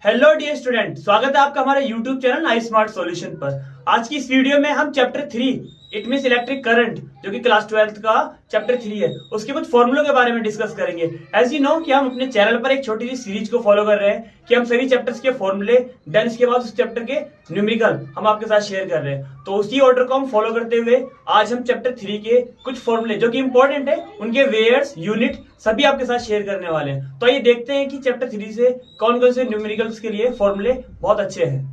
Hello dear student, स्वागत है आपका हमारे यूट्यूब चैनल आई स्मार्ट सॉल्यूशन पर। आज की इस वीडियो में हम chapter 3 it means electric current जो कि क्लास 12th का चैप्टर 3 है, उसके कुछ फॉर्मूलों के बारे में डिस्कस करेंगे। एज यू नो कि हम अपने चैनल पर एक छोटी सी सीरीज को फॉलो कर रहे हैं कि हम सभी चैप्टर्स के फॉर्मूले देन इसके बाद उस चैप्टर के न्यूमेरिकल हम आपके साथ शेयर कर रहे हैं। तो उसी ऑर्डर को हम फॉलो करते हुए आज हम चैप्टर 3 के कुछ फॉर्मूले जो कि इंपॉर्टेंट है उनके वेयर्स यूनिट सभी आपके साथ शेयर करने वाले हैं। तो आइए देखते हैं कि चैप्टर 3 से कौन कौन से न्यूमेरिकल्स के लिए फॉर्मूले बहुत अच्छे हैं।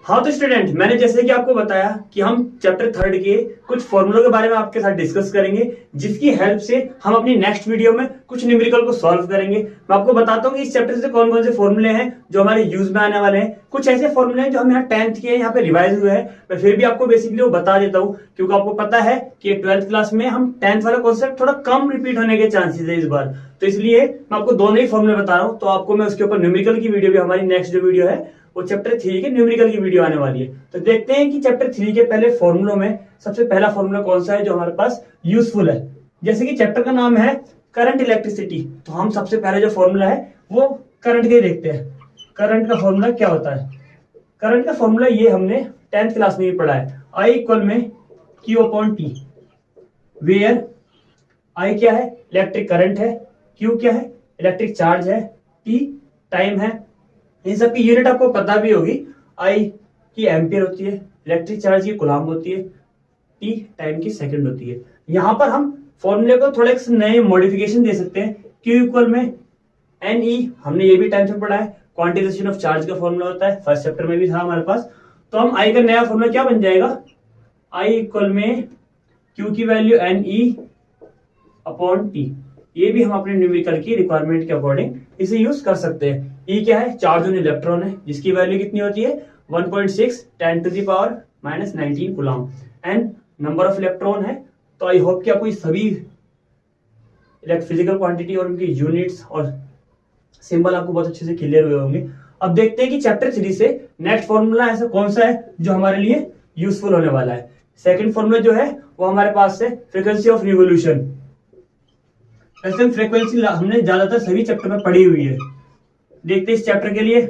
हाँ तो स्टूडेंट, मैंने जैसे कि आपको बताया कि हम चैप्टर 3 के कुछ फॉर्मूलों के बारे में आपके साथ डिस्कस करेंगे, जिसकी हेल्प से हम अपनी नेक्स्ट वीडियो में कुछ न्यूमेरिकल को सॉल्व करेंगे। मैं आपको बताता हूँ कि इस चैप्टर से कौन कौन से फॉर्मूले हैं जो हमारे यूज में आने वाले हैं। कुछ ऐसे फॉर्मूले हैं जो हम यहाँ 10th के यहाँ पे रिवाइज हुए हैं, मैं फिर भी आपको बेसिकली वो बता देता हूँ क्योंकि आपको पता है कि 12th क्लास में हम 10th वाला कॉन्सेप्ट थोड़ा कम रिपीट होने के चांसेस है इस बार, तो इसलिए मैं आपको दोनों ही फॉर्मूले बता रहा हूँ। तो आपको मैं उसके ऊपर न्यूमेरिकल की वीडियो भी, हमारी नेक्स्ट जो वीडियो है वो चैप्टर 3 के न्यूमेरिकल की वीडियो आने वाली है। तो देखते हैं कि चैप्टर 3 के पहले फॉर्मूलों में सबसे पहला फॉर्मूला कौन सा है जो हमारे पास यूजफुल है। जैसे कि चैप्टर का नाम है करंट इलेक्ट्रिसिटी, तो हम सबसे पहले जो फॉर्मूला है वो करंट के देखते हैं। करंट का फॉर्मूला क्या होता है? करंट का फॉर्मूला ये हमने 10th क्लास में भी पढ़ा है, I इक्वल में Q/T, वेयर I क्या है? इलेक्ट्रिक करंट है, Q क्या है? इलेक्ट्रिक चार्ज है, T टाइम है। इन सब की यूनिट आपको पता भी होगी, I की एम्पियर होती है, इलेक्ट्रिक चार्ज की कूलम्ब होती है, T टाइम की सेकंड होती है। यहाँ पर हम फॉर्मूले को थोड़े नए मॉडिफिकेशन दे सकते हैं। Q इक्वल में NE, हमने ये भी टाइम से पढ़ा है, क्वांटिजेशन ऑफ चार्ज का फॉर्मूला होता है, फर्स्ट चैप्टर में भी था हमारे पास। तो हम I का नया फॉर्मूला क्या बन जाएगा? I इक्वल में Q की वैल्यू NE/T। ये भी हम अपने न्यूमेरिकल की रिक्वायरमेंट के अकॉर्डिंग इसे यूज कर सकते हैं। E क्या है? चार्ज ऑन इलेक्ट्रॉन है, जिसकी वैल्यू कितनी होती है? 1.6 10⁻⁻19 coulomb. And number of electron है। तो आई होप कि आपको ये सभी फिजिकल क्वांटिटी और उनकी यूनिट्स और सिंबल आपको बहुत अच्छे से क्लियर हुए होंगे। अब देखते हैं कि चैप्टर 3 से नेक्स्ट फॉर्मूला ऐसा कौन सा है जो हमारे लिए यूजफुल होने वाला है। सेकंड फॉर्मूला जो है वो हमारे पास है फ्रीक्वेंसी ऑफ रिवोल्यूशन। वैसे फ्रीक्वेंसी हमने ज्यादातर सभी चैप्टर में पढ़ी हुई है। देखते हैं इस चैप्टर के लिए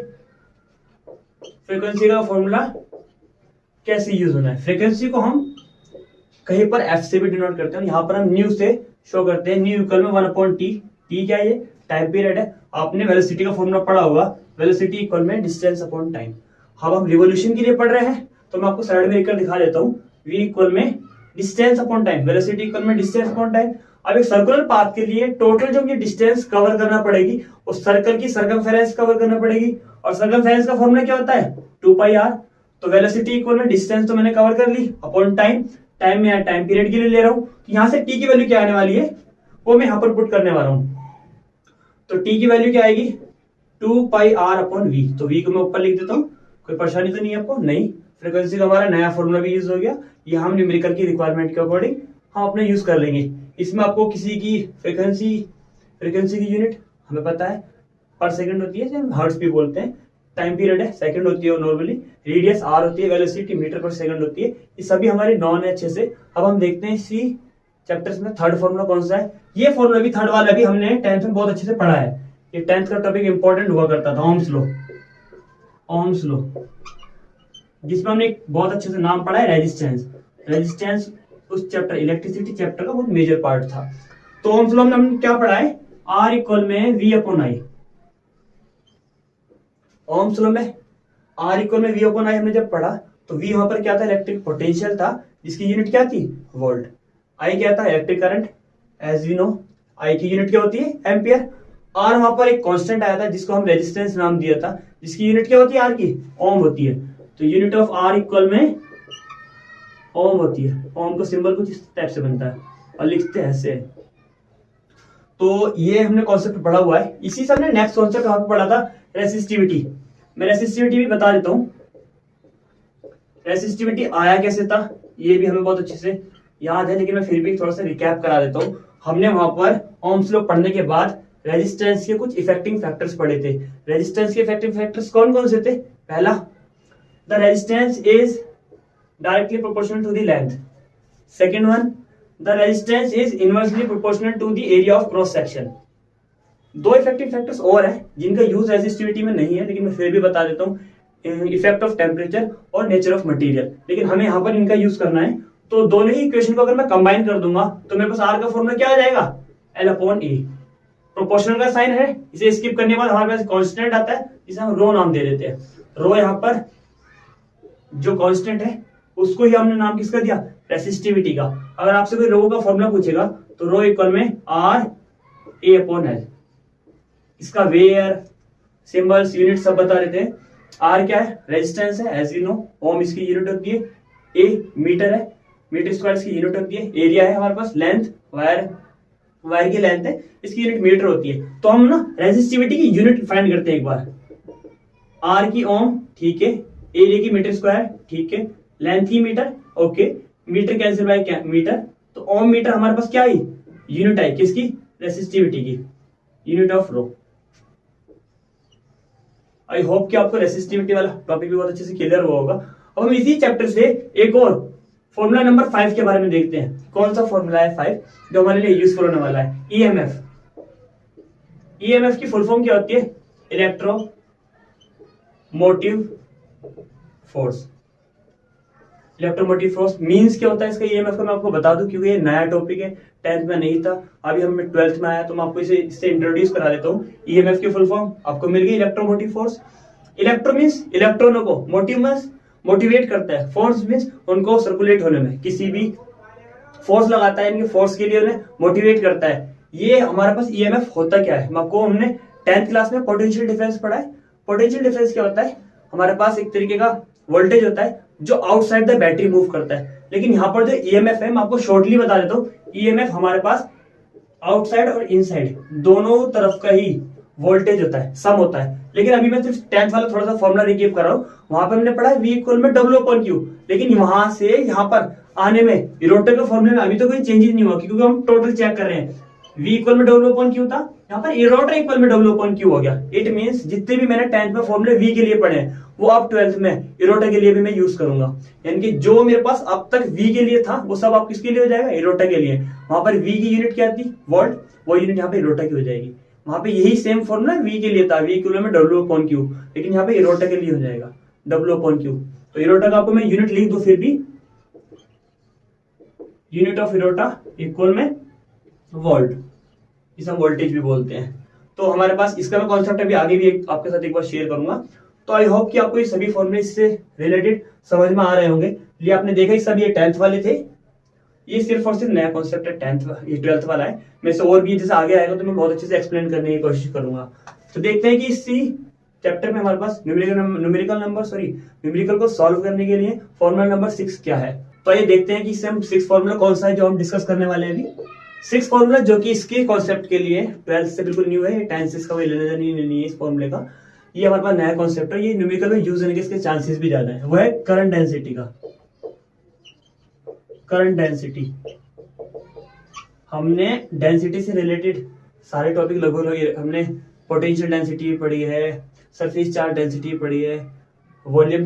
फ्रीक्वेंसी का फॉर्मूला कैसे यूज होना है। फ्रीक्वेंसी को हम कहीं पर एफ से भी डिनोट करते हैं, यहाँ पर हम न्यू से शो करते हैं। न्यू इक्वल में 1/T। टी क्या है? ये टाइम पीरियड है। आपने वेलोसिटी का फॉर्मूला पढ़ा होगा, वेलोसिटी इक्वल में डिस्टेंस अपॉन टाइम। अब हम रिवोल्यूशन के लिए पढ़ रहे हैं तो मैं आपको साइड में लिखकर दिखा देता हूँ। v इक्वल में distance upon time, velocity equal में डिस्टेंस अपॉन टाइम। अब एक सर्कुलर पाथ के लिए टोटल जो ये डिस्टेंस कवर करना पड़ेगी उस सर्कल की सर्कमफेरेंस कवर करना पड़ेगी, और सर्कमफेरेंस का फॉर्मूला क्या होता है? 2πr। तो वेलोसिटी इक्वल में डिस्टेंस तो मैंने कवर कर ली अपॉन टाइम, टाइम में टाइम पीरियड के लिए ले रहा हूं, तो यहां से t की वैल्यू क्या आने वाली है वो मैं यहां पर पुट करने वाला हूं। तो t की वैल्यू क्या आएगी? 2πr/v। तो v को मैं ऊपर लिख देता हूं। कोई परेशानी तो नहीं है आपको? नहीं। फ्रीक्वेंसी का हमारा नया फॉर्मूला भी यूज हो गया, ये हम न्यूमेरिकल की रिक्वायरमेंट के अकॉर्डिंग हम अपने यूज कर लेंगे। इसमें आपको किसी की फ्रीक्वेंसी की यूनिट हमें पता है पर सेकंड होती है, हर्ट्ज भी बोलते हैं। टाइम पीरियड है सेकंड होती है नॉर्मली, रेडियस r होती है, वेलोसिटी मीटर पर सेकंड होती है। ये सभी हमारे नॉन है अच्छे से। अब हम देखते हैं इसी चैप्टर्स में थर्ड फॉर्मूला कौन सा है। ये फॉर्मूला भी थर्ड वाला भी हमने 10th में बहुत अच्छे से पढ़ा है। ये 10th का टॉपिक इंपॉर्टेंट हुआ करता था, ओम्स लॉ, जिसमें हमने बहुत अच्छे से नाम पढ़ा है रेजिस्टेंस। उस चैप्टर इलेक्ट्रिसिटी चैप्टर का बहुत मेजर पार्ट था। तो ओम्स लॉ में हमने क्या पढ़ा है? R इक्वल में V/I। ओम्स लॉ में R इक्वल में V/I हमने जब पढ़ा तो V वहां पर क्या था? इलेक्ट्रिक पोटेंशियल था, जिसकी यूनिट क्या थी? वोल्ट। I क्या था? Electric current. As we know I की यूनिट क्या होती है? एम्पियर। R वहां पर एक कांस्टेंट आया था जिसको हम रेजिस्टेंस नाम दिया था, जिसकी यूनिट क्या होती है? R की ओम होती है। तो यूनिट ऑफ R इक्वल में ओम होती है। ओम का सिंबल कुछ इस टाइप से बनता है और लिखते हैं ऐसे। तो ये हमने कॉन्सेप्ट पढ़ा हुआ है। इसी से हमने नेक्स्ट कॉन्सेप्ट वहां पर पढ़ा था रेसिस्टिविटी। मैं रेसिस्टिविटी भी बता देता हूँ। रेसिस्टिविटी आया कैसे था ये भी हमें बहुत अच्छे से याद है, लेकिन मैं फिर भी थोड़ा सा रिकैप करा देता हूँ। हमने वहां पर ओम्स लॉ पढ़ने के बाद रेजिस्टेंस के कुछ इफेक्टिंग फैक्टर्स पढ़े थे। रेजिस्टेंस के इफेक्टिंग फैक्टर्स कौन कौन से थे? पहला, the resistance is directly proportional to the length. Second one, the resistance is inversely proportional to the area of cross section. दो इफेक्टिव फैक्टर्स और हैं जिनका यूज रेजिस्टिविटी में नहीं है, लेकिन मैं फिर भी बता देता हूँ, इफेक्ट ऑफ टेम्परेचर और नेचर ऑफ मटेरियल, लेकिन हमें यहाँ पर इनका यूज करना है। तो दोनों ही इक्वेशन को अगर मैं कंबाइन कर दूंगा तो मेरे पास आर का फॉर्मूला क्या आ जाएगा, एल अपॉन ए। प्रोपोर्शनल का साइन है, इसे स्किप करने के बाद हमारे पास कांस्टेंट आता है जिसे हम रो नाम दे देते हैं। रो यहाँ पर जो कांस्टेंट है उसको ही हमने नाम किसका दिया, रेसिस्टिविटी का। अगर आपसे कोई रो का फॉर्मूला पूछेगा तो रो इक्वल में आर ए अपॉन एल। इसका वेयर, सिंबल्स, यूनिट सब बता देते हैं। आर क्या है, रेजिस्टेंस है एज यू नो, ओम इसकी यूनिट होती है, ए मीटर है, मीटर स्क्वायर इसकी यूनिट होती है, एरिया है हमारे पास, लेंथ वायर की लेंथ है, इसकी यूनिट मीटर होती है। तो हम ना रेजिस्टिविटी की यूनिट फाइंड करते हैं एक बार। आर की ओम, ठीक है, एरिया की मीटर स्क्वायर, ठीक है, लेंथ की meter, okay, meter cancel by क्या मीटर, तो ओम मीटर हमारे पास क्या आई, यूनिट आई किसकी, रेजिस्टिविटी की, unit of rho. I hope कि आपको रेसिस्टिविटी वाला टॉपिक भी बहुत अच्छे से क्लियर हुआ होगा। अब हम इसी चैप्टर से एक और फॉर्मूला नंबर 5 के बारे में देखते हैं। कौन सा फॉर्मूला है 5 जो हमारे लिए यूजफुल होने वाला है, ईएमएफ। ईएमएफ की फुल फॉर्म क्या होती है, electro motive force. Electromotive force means क्या होता है इसका, ईएमएफ का मैं आपको बता दूं क्योंकि ये नया टॉपिक है, 10th में नहीं था, अभी हम 12th में आया, तो मैं आपको इससे इंट्रोड्यूस करा देता हूँ। ईएमएफ की फुल फॉर्म आपको मिल गई, इलेक्ट्रोमोटिव फोर्स। इलेक्ट्रो मींस इलेक्ट्रॉनों को, मोटिव मींस मोटिवेट करता है, फोर्स मींस उनको सर्कुलेट होने में, किसी भी फोर्स लगाता है इनके फोर्स के लिए उन्हें मोटिवेट करता है। ये हमारे पास ईएमएफ होता क्या है, हमने 10th क्लास में पोटेंशियल डिफरेंस पढ़ा है। पोटेंशियल डिफरेंस क्या होता है, हमारे पास एक तरीके का वोल्टेज होता है जो आउटसाइड द बैटरी मूव करता है। लेकिन यहाँ पर जो ईएमएफ है मैं आपको शॉर्टली बता देता हूँ, ईएमएफ हमारे पास आउटसाइड और इनसाइड दोनों तरफ का ही वोल्टेज होता है, सम होता है। लेकिन अभी मैं सिर्फ 10th वाला थोड़ा सा फॉर्मूला रिकेप कर रहा हूँ, वहां पर हमने पढ़ा है V इक्वल में W अपॉन Q, लेकिन वहां से यहाँ पर आने में इरोटर के फॉर्मूले में अभी तो कोई चेंजेस नहीं हुआ क्योंकि हम टोटल चेक कर रहे हैं। V इक्वल में W अपॉन Q था, यहाँ पर इरोटर इक्वल में W अपॉन Q हो गया। इट मींस जितने भी मैंने 10th में फॉर्मूले V के लिए पढ़े हैं वो अब 12th में इरोटर के लिए भी मैं यूज करूंगा। यानी कि जो मेरे पास अब तक V के लिए था वो सब आप किसके लिए हो जाएगा, इरोटर के लिए। वहां पर V की यूनिट क्या थी, वोल्ट, वो यूनिट यहाँ पे इरोटर की हो जाएगी। वहां पे यही सेम फॉर्मूला V के लिए था, V इक्वल में W अपॉन Q, लेकिन यहाँ पे इरोटा के लिए हो जाएगा W अपॉन Q। तो इरोटा का आपको मैं यूनिट लिख दूं, फिर भी यूनिट ऑफ इरोटा इक्वल में वोल्ट, इसे हम वोल्टेज भी बोलते हैं। तो हमारे पास इसका मैं कॉन्सेप्ट अभी आगे भी आपके साथ एक बार शेयर करूंगा। तो आई होप कि आपको ये सभी फॉर्मूले इससे रिलेटेड समझ में आ रहे होंगे। ये आपने देखा ही सभी ये 10th वाले थे, ये सिर्फ और सिर्फ नया कॉन्सेप्ट है, 12th वाला है। मैं से और भी जैसे आगे आएगा तो मैं बहुत अच्छे से एक्सप्लेन करने की कोशिश करूंगा। तो देखते हैं कि इसी चैप्टर में हमारे पास न्यूमेरिकल को सॉल्व करने के लिए फॉर्मूला नंबर 6 क्या है। तो ये देखते हैं कि इससे हम 6 फॉर्मूला कौन सा है जो हम डिस्कस करने वाले हैं अभी। 6 फॉर्मूला जो कि इसके कॉन्सेप्ट के लिए 12th से बिल्कुल न्यू है, 10th का लेना नहीं है इस फॉर्मूले का। ये हमारे पास नया कॉन्सेप्ट है, ये न्यूमेरिकल में यूज होने के इसके चांसेस भी ज्यादा है। वो है करंट डेंसिटी का। करंट डेंसिटी, हमने डेंसिटी से रिलेटेड सारे टॉपिक लगभग हमने पोटेंशियल डेंसिटी पढ़ी है, सरफेस चार्ज डेंसिटी पढ़ी है, वॉल्यूम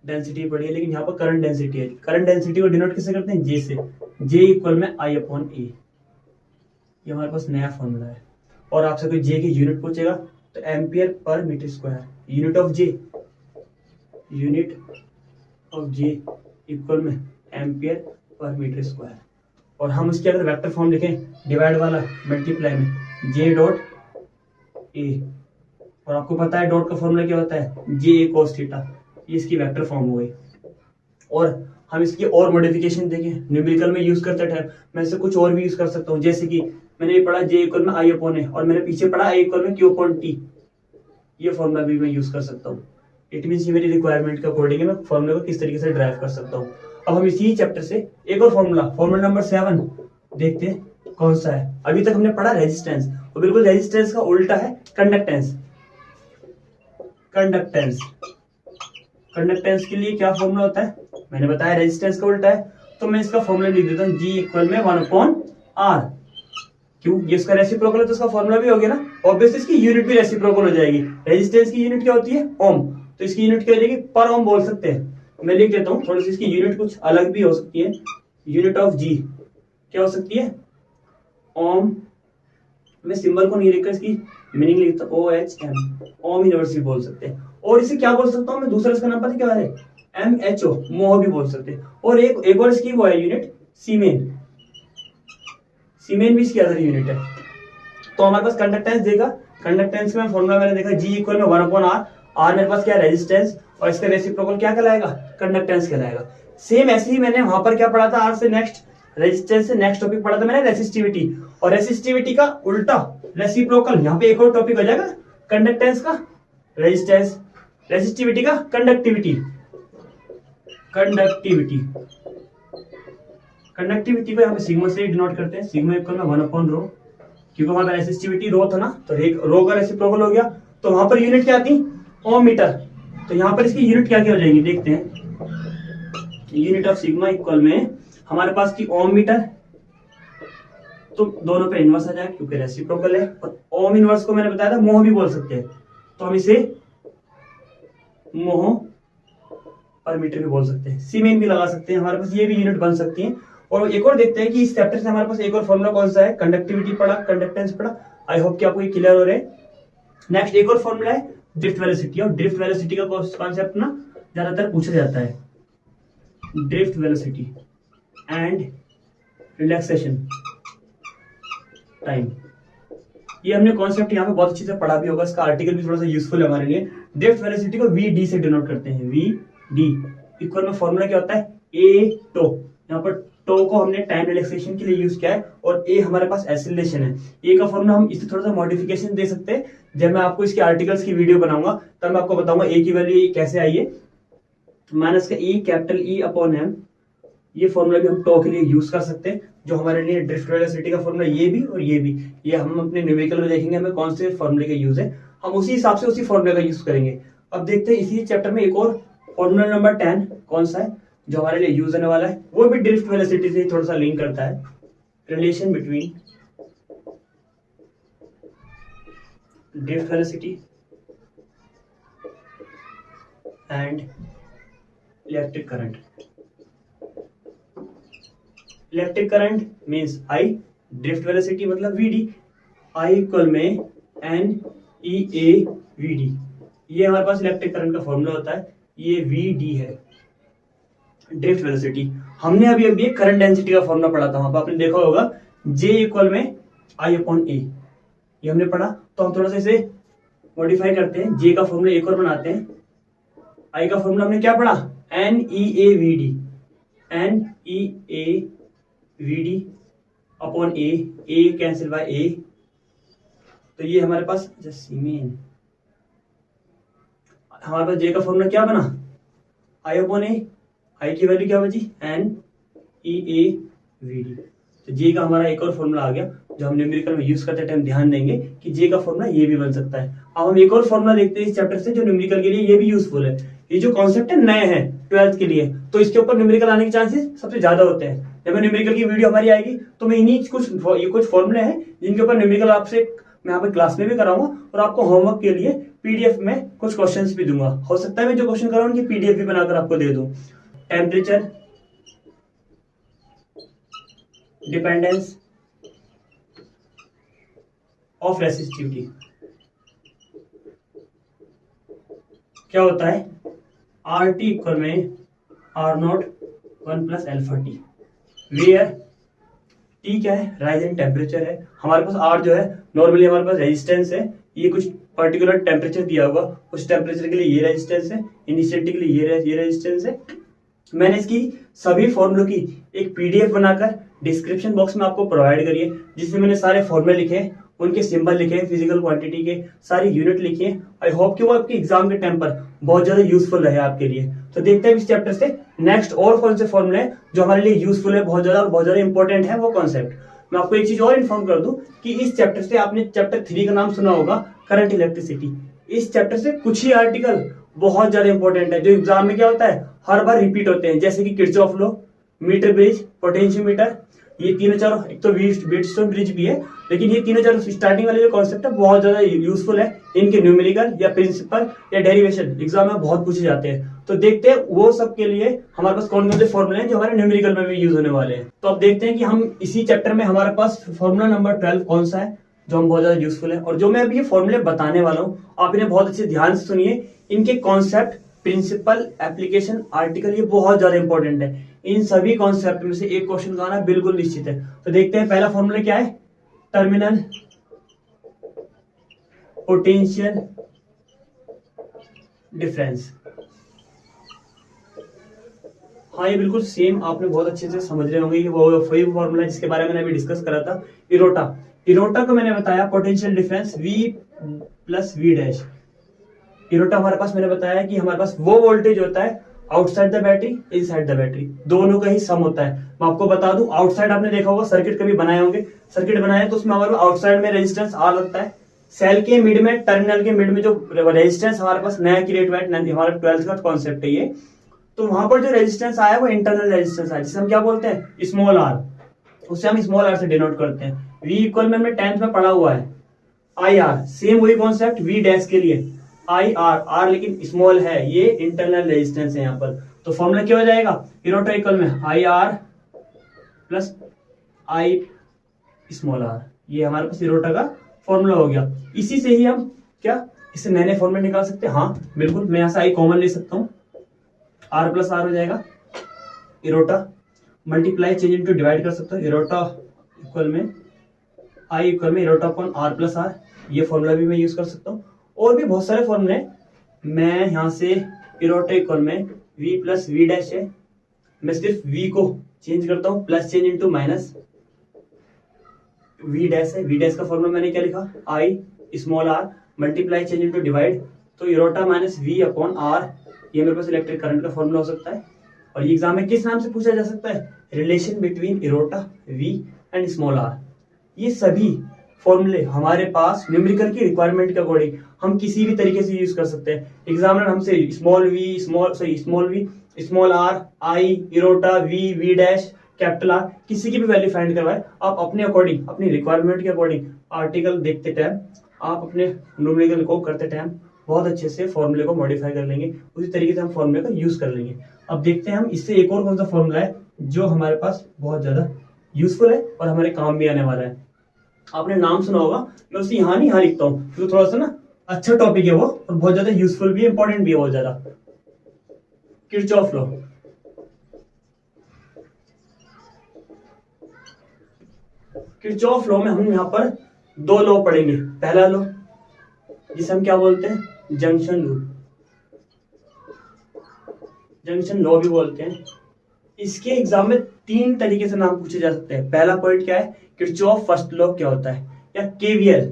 डेंसिटी पढ़ी है, लेकिन यहाँ पर करंट डेंसिटी है। करंट डेंसिटी को डिनोट किससे करते हैं, जे से। जे इक्वल में I अपॉन ए, ये हमारे पास नया फॉर्मूला है। और आपसे कोई जे की यूनिट पूछेगा तो ampere per meter square, unit of J equal में एम्पियर पर मीटर स्क्वायर। और हम उसकी अगर वेक्टर फॉर्म लिखें, डिवाइड वाला मल्टीप्लाई में जे डॉट ए, और आपको पता है डॉट का फॉर्मूला क्या होता है, जे ए कोस थीटा, ये इसकी वेक्टर फॉर्म हो गई। और हम इसकी और मॉडिफिकेशन देखें, न्यूमेरिकल में यूज करते टाइम मैं इसे कुछ और भी यूज कर सकता हूँ, जैसे कि मैंने ये पढ़ा जे इक्वल में I अपॉन ए, और मैंने पीछे पढ़ा I इक्वल में Q अपॉन टी, ये फॉर्मूला भी मैं यूज कर सकता हूँ। इट मींस ये मेरी रिक्वायरमेंट के अकॉर्डिंग मैं फॉर्मूले को किस तरीके से ड्राइव कर सकता हूँ। अब हम इसी चैप्टर से एक और फॉर्मूला नंबर 7 देखते हैं कौन सा है। अभी तक हमने पढ़ा रेजिस्टेंस, और बिल्कुल रेजिस्टेंस का उल्टा है कंडक्टेंस। कंडक्टेंस के लिए क्या फॉर्मूला होता है, मैंने बताया रेजिस्टेंस का उल्टा है, तो मैं इसका फॉर्मूला लिख देता हूँ, G इक्वल में 1 अपॉन R। क्यों, ये इसका रेसिप्रोकल है तो इसका फॉर्मूला भी हो गया ना, ऑब्वियसली इसकी यूनिट भी रेसिप्रोकल हो जाएगी। रेजिस्टेंस की यूनिट क्या होती है, ओम, तो इसकी यूनिट क्या हो जाएगी, पर ओम बोल सकते हैं। मैं लिख देता हूँ, थोड़ी सी इसकी यूनिट कुछ अलग भी हो सकती है। यूनिट ऑफ G क्या हो सकती है, ओम मैं सिंबल को नहीं लिखकर इसकी मीनिंग लिखता हूँ OHM, ओम यूनिवर्स भी बोल सकते हैं। और इसे क्या बोल सकता हूँ मैं, दूसरा इसका नाम पता क्या है, MHO, मोह भी बोल सकते हैं। और एक और इसकी वो है यूनिट सीमेन, सीमेन भी इसकी अदर यूनिट है। तो हमारे पास कंडक्टेंस देगा, कंडक्टेंस में फॉर्मूला मैंने देखा G इक्वल में 1/R, R मेरे पास क्या है रेजिस्टेंस, और इसका रेसिप्रोकल क्या कहलाएगा, कंडक्टेंस कहलाएगा। सेम ऐसे ही मैंने वहां पर क्या पढ़ा था, R से नेक्स्ट रेजिस्टेंस से नेक्स्ट टॉपिक पढ़ा था मैंने रेसिस्टिविटी, और रेसिस्टिविटी का उल्टा रेसिप्रोकल, यहाँ पे एक और टॉपिक हो जाएगा कंडक्टेंस का रेजिस्टेंस, रेसिस्टिविटी का कंडक्टिविटी, कंडक्टिविटी कंडक्टिविटी को यहाँ पे सिग्मा से डिनोट करते हैं, सिग्मा इक्वल में 1/रो, क्योंकि वहां पर रेसिस्टिविटी रो था ना, तो रो का रेसिप्रोकल हो गया, तो वहां पर यूनिट क्या थी, ओम मीटर। तो यहाँ पर इसकी यूनिट क्या क्या हो जाएगी देखते हैं। यूनिट ऑफ सिग्मा इक्वल में हमारे पास की ओम मीटर, तो दोनों पे इनवर्स आ जाए क्योंकि रेसिप्रोकल है, और ओम इनवर्स को मैंने बताया था मोह भी बोल सकते हैं, तो हम इसे मोह पर मीटर भी बोल सकते हैं, सीमेन भी लगा सकते हैं, हमारे पास ये भी यूनिट बन सकती है। और एक और देखते हैं कि इस चैप्टर से हमारे पास एक और फॉर्मूला कौन सा है, कंडक्टिविटी पढ़ा, कंडक्टेंस पढ़ा, आई होप कि आपको ये क्लियर हो रहे हैं। नेक्स्ट एक और फॉर्मूला है ड्रिफ्ट वेलोसिटी, और ड्रिफ्ट वेलोसिटी का कॉन्सेप्ट ना ज्यादातर पूछा जाता है, drift velocity and relaxation time, ये हमने कॉन्सेप्ट यहाँ पे बहुत अच्छे से पढ़ा भी होगा, इसका आर्टिकल भी थोड़ा सा यूजफुल है हमारे लिए। ड्रिफ्ट वेलोसिटी को VD से डिनोट करते हैं, VD इक्वल में फॉर्मूला क्या होता है, A टो, यहाँ पर टो को हमने टाइम रिलैक्सेशन के लिए यूज किया है, और ए हमारे पास एक्सीलरेशन है। ए का फॉर्मूला हम इसे थोड़ा सा मॉडिफिकेशन दे सकते हैं, जब मैं आपको इसके आर्टिकल्स की वीडियो बनाऊंगा तब मैं आपको बताऊंगा ए की वैल्यू कैसे आई है, माइनस का E capital E upon M, ये फॉर्मूला भी हम टो के लिए यूज कर सकते हैं, जो हमारे लिए ड्रिफ्ट वेलोसिटी का फॉर्मूला ये भी और ये भी, ये हम अपने न्यूमेरिकल में देखेंगे हमें कौन से फॉर्मूले का यूज है, हम उसी हिसाब से उसी फॉर्मूले का यूज करेंगे। अब देखते हैं इसी चैप्टर में एक और फॉर्मूला नंबर 10 कौन सा है जो हमारे लिए यूज होने वाला है, वो भी ड्रिफ्ट वेलोसिटी से थोड़ा सा लिंक करता है, relation between drift velocity and electric current. Electric current means I, drift velocity मतलब VD, I इक्वल में NEAVD, ये हमारे पास इलेक्ट्रिक करंट का फॉर्मूला होता है, ये VD है ड्रिफ्ट वेलोसिटी। हमने अभी करंट डेंसिटी का फॉर्मूला पढ़ा था, वहां पर आपने देखा होगा J इक्वल में I अपॉन A, ये हमने पढ़ा। तो हम थोड़ा सा इसे मॉडिफाई करते हैं, J का फॉर्मूला एक और बनाते हैं, I का फॉर्मूला हमने क्या पढ़ा, NEAVD, NEAVD upon A cancel bye A, तो ये हमारे पास सीमेन, हमारे पास J का फॉर्मूला क्या बना, I अपॉन A, I की वैल्यू क्या बची, NEAVD। तो J का हमारा एक और फॉर्मूला आ गया जो हम न्यूमेरिकल में यूज करते टाइम ध्यान देंगे कि J का फॉर्मूला ये भी बन सकता है। अब हम एक और फॉर्मूला देखते हैं इस चैप्टर से जो न्यूमेरिकल के लिए ये भी यूजफुल है। ये जो कॉन्सेप्ट है नए हैं 12th के लिए, तो इसके ऊपर न्यूमेरिकल आने के चांसेस सबसे ज्यादा होते हैं। जब न्यूमेरिकल की वीडियो हमारी आएगी तो मैं इन्हीं कुछ फॉर्मूले हैं जिनके ऊपर न्यूमेरिकल आपसे मैं यहाँ पे क्लास में भी कराऊंगा, और आपको होमवर्क के लिए PDF में कुछ क्वेश्चंस भी दूंगा। हो सकता है मैं जो क्वेश्चन कराऊंगा उनकी PDF भी बनाकर आपको दे दूं। टेम्परेचर डिपेंडेंस ऑफ रेसिस्टिविटी क्या होता है, RT इक्वल में R0 1 plus alpha T, where T क्या है, राइज इन टेम्परेचर है। हमारे पास R जो है नॉर्मली हमारे पास रेजिस्टेंस है, ये कुछ पर्टिकुलर टेम्परेचर दिया होगा, उस टेम्परेचर के लिए ये रेजिस्टेंस है, इनिशियलिटी के लिए ये रेजिस्टेंस है। मैंने इसकी सभी फॉर्मूलों की एक PDF बनाकर डिस्क्रिप्शन बॉक्स में आपको प्रोवाइड करी है, जिसमें मैंने सारे फॉर्मूले लिखे, उनके सिंबल लिखे, फिजिकल क्वांटिटी के सारी यूनिट लिखी है। आई होप कि वो आपके एग्जाम के टाइम पर बहुत ज्यादा यूजफुल रहे आपके लिए। तो देखते हैं इस चैप्टर से नेक्स्ट और कौन से फॉर्मूले हैं जो हमारे लिए यूजफुल है, बहुत ज्यादा और बहुत ज्यादा इंपॉर्टेंट है वो कॉन्सेप्ट। मैं आपको एक चीज और इन्फॉर्म कर दूं कि इस चैप्टर से आपने चैप्टर 3 का नाम सुना होगा, करंट इलेक्ट्रिसिटी। इस चैप्टर से कुछ ही आर्टिकल बहुत ज्यादा इंपॉर्टेंट है जो एग्जाम में क्या होता है हर बार रिपीट होते हैं, जैसे कि Kirchhoff law, meter bridge, potentiometer, ये तीनों चारों, एक तो व्हीटस्टोन ब्रिज भी है, लेकिन ये तीनों चारों स्टार्टिंग वाले जो कॉन्सेप्ट है बहुत ज्यादा यूजफुल है। इनके न्यूमेरिकल या प्रिंसिपल या डेरिवेशन एग्जाम में बहुत पूछे जाते हैं। तो देखते हैं वो सब के लिए हमारे पास कौन कौन से फॉर्मूले हैं जो हमारे न्यूमेरिकल में भी यूज होने वाले हैं। तो अब देखते हैं कि हम इसी चैप्टर में हमारे पास फॉर्मूला नंबर 12 कौन सा है। जो हम बहुत ज्यादा यूजफुल है। और जो मैं अभी ये फॉर्मूले बताने वाला हूँ, आप इन्हें बहुत अच्छे ध्यान से सुनिए। इनके कॉन्सेप्ट, प्रिंसिपल, एप्लीकेशन, आर्टिकल, ये बहुत ज्यादा इंपॉर्टेंट है। इन सभी कॉन्सेप्ट में से एक क्वेश्चन का आना बिल्कुल निश्चित है। तो देखते हैं पहला फॉर्मूला क्या है। Terminal potential difference. हाँ, ये बिल्कुल सेम आपने बहुत अच्छे से समझ रहे होंगे कि वो वही फॉर्मूला जिसके बारे में मैंने अभी डिस्कस करा था, इरोटा। इरोटा को मैंने बताया potential difference V plus V dash. इरोटा हमारे पास मैंने बताया कि हमारे पास वो वोल्टेज होता है outside the battery, inside the battery, दोनों का ही सम होता है। मैं आपको बता दूं, आउटसाइड आपने देखा होगा, सर्किट कभी बनाए होंगे, सर्किट बनाए तो उसमें हमारे आउटसाइड में रेजिस्टेंस R लगता है। सेल के मिड में, टर्मिनल के मिड में जो रेजिस्टेंस हमारे पास नया क्रिएट हुआ है, हमारा 12th का कॉन्सेप्ट है ये, तो वहां पर जो रेजिस्टेंस आया वो इंटरनल रेजिस्टेंस आया, जिसे हम क्या बोलते हैं, स्मॉल r। उससे हम स्मॉल r से डिनोट करते हैं। V इक्वल में हमने 10th में पढ़ा हुआ है IR, सेम वही कॉन्सेप्ट V डैश के लिए IR, R लेकिन स्मॉल है, ये इंटरनल रेजिस्टेंस है यहाँ पर। तो फॉर्मूला क्या हो जाएगा, इरोटा इक्वल में IR plus I small r। ये हमारे पास इरोटा का फॉर्मूला हो गया। इसी से ही हम क्या इससे नए नए फॉर्मूले निकाल सकते हैं। हाँ बिल्कुल, मैं यहाँ से I कॉमन ले सकता हूँ, R प्लस R हो जाएगा। इरोटा मल्टीप्लाई चेंज इनटू डिवाइड कर सकता हूँ, इरोटा इक्वल में I इक्वल में इरोटा अपॉन R प्लस R। ये फॉर्मूला भी मैं यूज कर सकता हूँ। और भी बहुत सारे फॉर्मूले मैं यहाँ से, इरोटा इक्वल में V प्लस V डैश है, मैं सिर्फ V को चेंज करता हूँ, plus change into minus V dash है। V डैश का फॉर्मूला मैंने क्या लिखा, I small r multiply change into divide, तो इरोटा माइनस V अपॉन R। ये मेरे पास इलेक्ट्रिक करंट का फॉर्मूला हो सकता है। और ये एग्जाम में किस नाम से पूछा जा सकता है, रिलेशन बिटवीन इरोटा V एंड स्मॉल r। ये सभी फॉर्मूले हमारे पास न्यूमेरिकल की रिक्वायरमेंट के अकॉर्डिंग हम किसी भी तरीके से यूज कर सकते हैं। एग्जामिनर हमसे small v, small r, I, इरोटा, V dash, capital R, किसी की भी वैल्यू फाइंड करवाए, आप अपने अकॉर्डिंग, अपनी रिक्वायरमेंट के अकॉर्डिंग आर्टिकल देखते टाइम, आप अपने न्यूमेरिकल को करते टाइम बहुत अच्छे से फॉर्मूले को मॉडिफाई कर लेंगे, उसी तरीके से हम फॉर्मूले का यूज कर लेंगे। अब देखते हैं हम इससे एक और कौन सा फॉर्मूला है जो हमारे पास बहुत ज्यादा यूजफुल है और हमारे काम भी आने वाला है। आपने नाम सुना होगा, मैं उसे यहाँ नहीं यहाँ लिखता हूँ क्योंकि थोड़ा सा ना अच्छा टॉपिक है वो, और बहुत ज्यादा यूजफुल भी है, इंपॉर्टेंट भी है बहुत ज्यादा। Kirchhoff law. किरचॉफ लॉ में हम यहाँ पर दो लॉ पढ़ेंगे। पहला लॉ जिसे हम क्या बोलते हैं, जंक्शन रूल, जंक्शन लॉ भी बोलते हैं। इसके एग्जाम में तीन तरीके से नाम पूछे जा सकते हैं। पहला पॉइंट क्या है, किरचॉफ फर्स्ट लॉ क्या होता है, या KVL,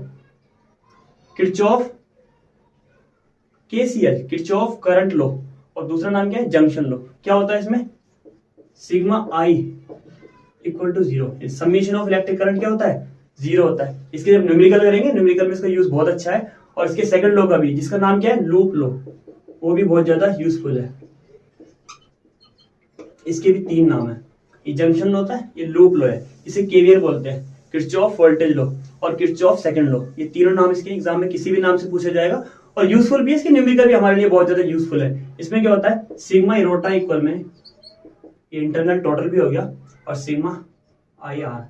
Kirchhoff KCL, Kirchhoff current law. और दूसरा नाम क्या है, जंक्शन लॉ। क्या होता है इसमें, sigma I equal to 0, summation of electric current क्या होता है, 0 होता है। इसके जब न्यूमेरिकल करेंगे, न्यूमेरिकल में इसका यूज बहुत अच्छा है। और इसके सेकंड लॉ का भी, जिसका नाम क्या है, लूप लॉ, वो भी बहुत ज्यादा यूजफुल है। इसके भी तीन नाम है, ये जंक्शन लॉ होता है, ये लूप लॉ है, इसे केवीएल बोलते हैं, किरचॉफ वोल्टेज लॉ और किरचॉफ सेकंड लॉ। ये तीनों नाम इसके एग्जाम में किसी भी नाम से पूछा जाएगा और यूजफुल भी है। इसके न्यूमेरिकल भी हमारे लिए बहुत ज्यादा यूजफुल है। इसमें क्या होता है, सिग्मा इरोटा इक्वल में, ये इंटरनल टोटल भी हो गया, और सिग्मा आई आर,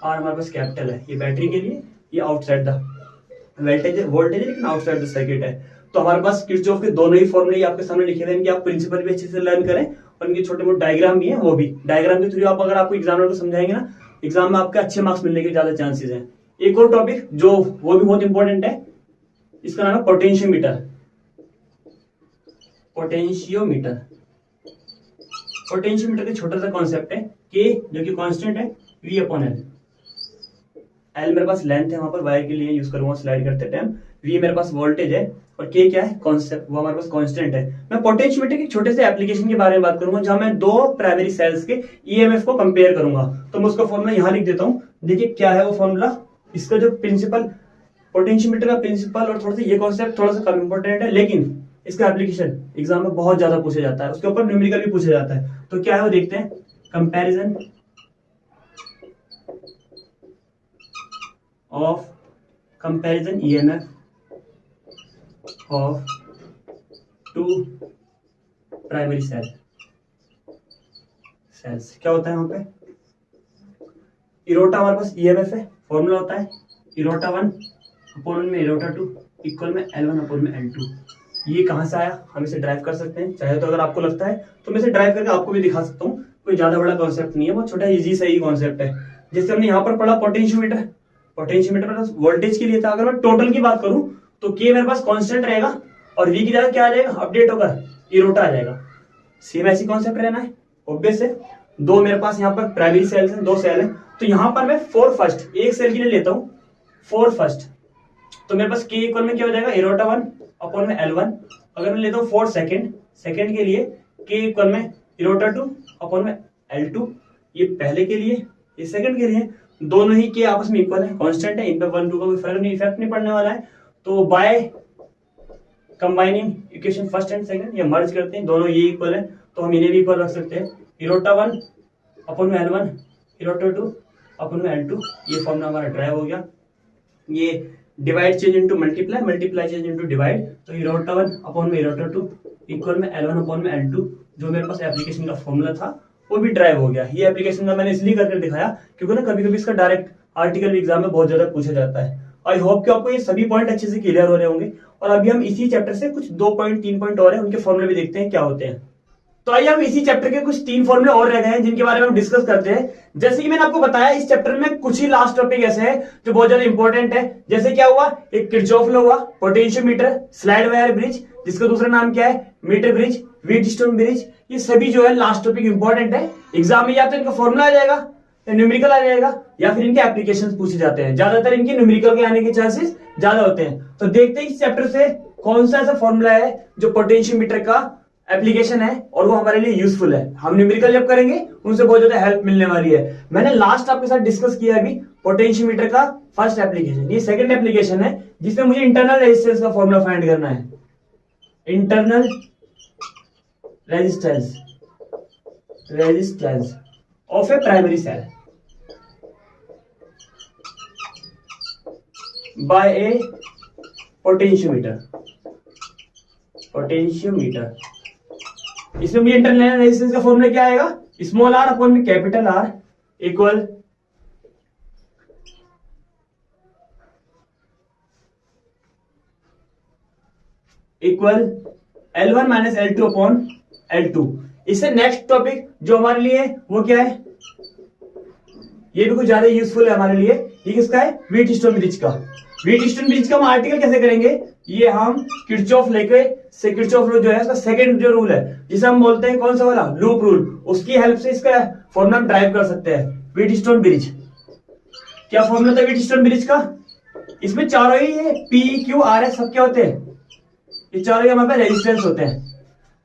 आर हमारे पास कैपिटल है, ये बैटरी के लिए, ये आउटसाइड द वोल्टेज है लेकिन आउटसाइड द सर्किट है। तो हमारे पास किरचॉफ के दोनों ही फॉर्मूले आपके सामने लिखे हुए हैं, इनके आप प्रिंसिपल भी अच्छे से लर्न करें, और इनके छोटे मोटे डायग्राम भी है, वो भी डायग्राम के थ्रू आप अगर आपको एग्जामिनर को समझाएंगे ना, एग्जाम में आपके अच्छे मार्क्स मिलने के ज्यादा चांसेस हैं। एक और टॉपिक जो वो भी बहुत इंपॉर्टेंट है, इसका नाम है पोटेंशियोमीटर। पोटेंशियोमीटर, पोटेंशियोमीटर का छोटा सा कॉन्सेप्ट है, के जो कि कांस्टेंट है, V अपॉन एल। एल मेरे पास लेंथ है, वहां पर वायर के लिए यूज करूंगा स्लाइड करते टाइम। V मेरे पास वोल्टेज है, और K क्या है, कॉन्सेप्ट, वो हमारे पास कांस्टेंट है। मैं पोटेंशियोमीटर के छोटे से एप्लीकेशन के बारे में बात करूंगा, जहां मैं दो प्राइमरी सेल्स के EMF को कंपेयर करूंगा। तो मैं उसका फॉर्मूला यहां लिख देता हूं, देखिए क्या है वो फॉर्मूला। इसका जो प्रिंसिपल, पोटेंशियोमीटर का प्रिंसिपल और थोड़ा सा ये कॉन्सेप्ट थोड़ा सा कम इंपॉर्टेंट है, लेकिन इसका एप्लीकेशन एग्जाम में बहुत ज्यादा पूछा जाता है, उसके ऊपर न्यूमेरिकल भी पूछा जाता है। तो क्या है वो देखते हैं, comparison of comparison EMF of two primary cells. क्या होता है वहां पे, इरोटा हमारे पास EMF है, फॉर्मूला होता है इरोटा 1 अपॉन में इरोटा 2 इक्वल में L1 अपॉन में L2। ये कहाँ से आया, हम इसे ड्राइव कर सकते हैं। चाहे तो अगर आपको लगता है तो मैं इसे ड्राइव करके आपको भी दिखा सकता हूँ। कोई ज्यादा बड़ा कॉन्सेप्ट नहीं है, बहुत छोटा इजी सही कॉन्सेप्ट है। जैसे हमने यहाँ पर पढ़ा पोटेंशियोमीटर मतलब वोल्टेज के लिए था। अगर मैं टोटल की बात करूं तो के मेरे पास कांस्टेंट रहेगा और वी की जगह क्या आ जाएगा, अपडेट होकर इरोटा आ जाएगा। सेम ऐसी कॉन्सेप्ट रहना है, ऑब्वियस है। दो मेरे पास यहाँ पर प्राइमरी सेल्स हैं, दो सेल है, तो यहाँ पर मैं 4 फर्स्ट एक सेल के लिए लेता हूँ 4 फर्स्ट, तो मेरे पास के इक्वल में क्या हो जाएगा, इरोटा 1 अपॉन में L1। अगर मैं लेता हूँ 4 सेकेंड के लिए के इक्वल में इरोटा 2 अपॉन में L2। ये पहले के लिए, ये सेकंड के लिए, दोनों ही के आपस में इक्वल है, कांस्टेंट है, इन पे 1 2 का कोई फर्क नहीं, इफेक्ट नहीं पड़ने वाला है। तो by combining equation first and second ये मर्ज करते हैं, दोनों ये इक्वल है तो हम इन्हें भी इक्वल रख सकते हैं। इरोटा 1 अपॉन में L1 इरोटा 2 अपॉन में L2। ये फॉर्मूला हमारा ड्राइव हो गया। ये divide change into multiply, multiply change into divide, तो इरोटा 1 अपॉन में इरोटा 2 इक्वल में L1 अपॉन में L2। जो मेरे पास एप्लीकेशन का फॉर्मूला था वो भी ड्राइव हो गया। ये एप्लीकेशन का मैंने इसलिए करके दिखाया क्योंकि ना कभी कभी इसका डायरेक्ट आर्टिकल भी एग्जाम में बहुत ज्यादा पूछा जाता है। आई होप कि आपको ये सभी पॉइंट अच्छे से क्लियर हो रहे होंगे। और अभी हम इसी चैप्टर से कुछ 2 पॉइंट 3 पॉइंट और है, उनके फॉर्मूले भी देखते हैं क्या होते हैं। तो आइए हम इसी चैप्टर के कुछ 3 फॉर्मूले और रह गए हैं जिनके बारे में हम डिस्कस करते हैं। जैसे कि मैंने आपको बताया इस चैप्टर में कुछ ही लास्ट टॉपिक ऐसे हैं जो बहुत ज्यादा इंपॉर्टेंट है। जैसे क्या हुआ, एक किरचॉफ लॉ हुआ, पोटेंशियोमीटर, स्लाइड वायर ब्रिज जिसका दूसरा नाम क्या है मीटर ब्रिज, व्हीटस्टोन ब्रिज, ये सभी जो है लास्ट टॉपिक इंपॉर्टेंट है। एग्जाम में या तो इनका फॉर्मूला आ जाएगा या न्यूमेरिकल आ जाएगा या फिर इनके एप्लीकेशंस पूछे जाते हैं। ज्यादातर इनके न्यूमेरिकल के आने के चांसेस ज्यादा होते हैं। तो देखते हैं इस चैप्टर से कौन सा ऐसा फॉर्मूला है जो पोटेंशियोमीटर का एप्लीकेशन है और वो हमारे लिए यूजफुल है। हम न्यूमेरिकल जब करेंगे उनसे बहुत ज्यादा हेल्प मिलने वाली है। मैंने लास्ट आपके साथ डिस्कस किया अभी पोटेंशियोमीटर का फर्स्ट एप्लीकेशन, ये सेकंड एप्लीकेशन है जिसमें मुझे इंटरनल रेजिस्टेंस का फॉर्मूला फाइंड करना है। Internal resistance of a primary cell by a potentiometer. इसमें मुझे इंटरनल रेजिस्टेंस का फॉर्मूला क्या आएगा, स्मॉल r अपॉन में capital R equal L1 minus L2 upon L2। इससे नेक्स्ट टॉपिक जो हमारे लिए है वो क्या है, ये भी कुछ ज्यादा यूजफुल है हमारे लिए। ये किसका है, व्हीटस्टोन ब्रिज का। व्हीटस्टोन ब्रिज का हम आर्टिकल कैसे करेंगे, ये हम किरचॉफ लेके से किरचॉफ लॉ जो है उसका सेकंड जो रूल है जिसे हम बोलते हैं कौन सा वाला, लूप रूल, उसकी हेल्प से इसका फॉर्मूला ड्राइव कर सकते हैं। व्हीटस्टोन ब्रिज क्या फॉर्मूला था व्हीटस्टोन ब्रिज का, इसमें चारों ही है P Q R S सब क्या होते हैं, ये चारों ही हमारे पास रेजिस्टेंस होते हैं।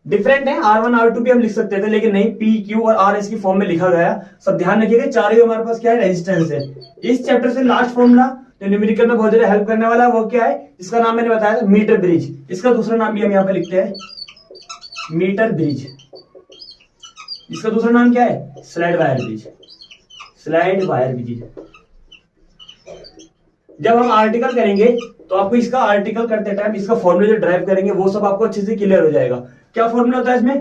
डिफरेंट है, R1 R2 भी हम लिख सकते थे लेकिन नहीं, P Q और R S की फॉर्म में लिखा गया। सब ध्यान रखिएगा चारों ही हमारे पास क्या है, रेजिस्टेंस है। इस चैप्टर से लास्ट फॉर्मूला जो न्यूमेरिकल में बहुत ज्यादा हेल्प करने वाला है वो क्या है, इसका नाम मैंने बताया था मीटर ब्रिज। इसका दूसरा नाम भी हम यहाँ पे लिखते हैं मीटर ब्रिज। इसका दूसरा नाम क्या है, स्लाइड वायर ब्रिज। जब हम आर्टिकल करेंगे तो आपको इसका आर्टिकल करते टाइम इसका फॉर्मूला जो ड्राइव करेंगे वो सब आपको अच्छे से क्लियर हो जाएगा। क्या फॉर्मूला होता है इसमें,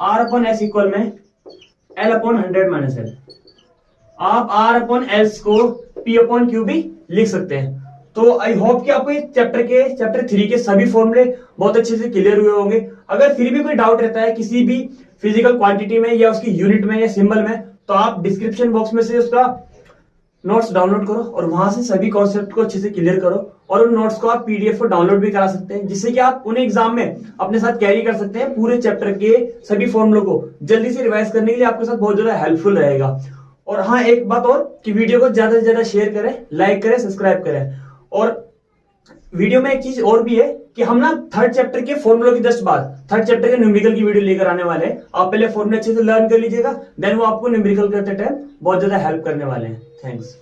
R अपॉन S इक्वल में L अपॉन 100 माइनस L। आप R अपॉन S को P अपॉन Q भी लिख सकते हैं। तो आई होप कि आपको ये चैप्टर 3 के सभी फॉर्मूले बहुत अच्छे से क्लियर हुए होंगे। अगर फिर भी कोई डाउट रहता है किसी भी फिजिकल क्वांटिटी में या उसकी यूनिट में या सिंबल में, तो आप डिस्क्रिप्शन बॉक्स में से उसका नोट्स डाउनलोड करो और वहां से सभी कॉन्सेप्ट को अच्छे से क्लियर करो और उन नोट्स को आप PDF को डाउनलोड भी करा सकते हैं जिससे कि आप उन्हें एग्जाम में अपने साथ कैरी कर सकते हैं। पूरे चैप्टर के सभी फॉर्मूलों को जल्दी से रिवाइज करने के लिए आपके साथ बहुत ज्यादा हेल्पफुल रहेगा। और हाँ, एक बात और कि वीडियो को ज्यादा से ज्यादा शेयर करें, लाइक करें, सब्सक्राइब करें। और वीडियो में एक चीज और भी है कि हम ना थर्ड चैप्टर के फॉर्मूलों की जस्ट बाद थर्ड चैप्टर के न्यूमेरिकल की वीडियो लेकर आने वाले हैं। आप पहले फॉर्मूले अच्छे से लर्न कर लीजिएगा, देन वो आपको न्यूमेरिकल करते टाइम बहुत ज्यादा हेल्प करने वाले हैं। थैंक्स।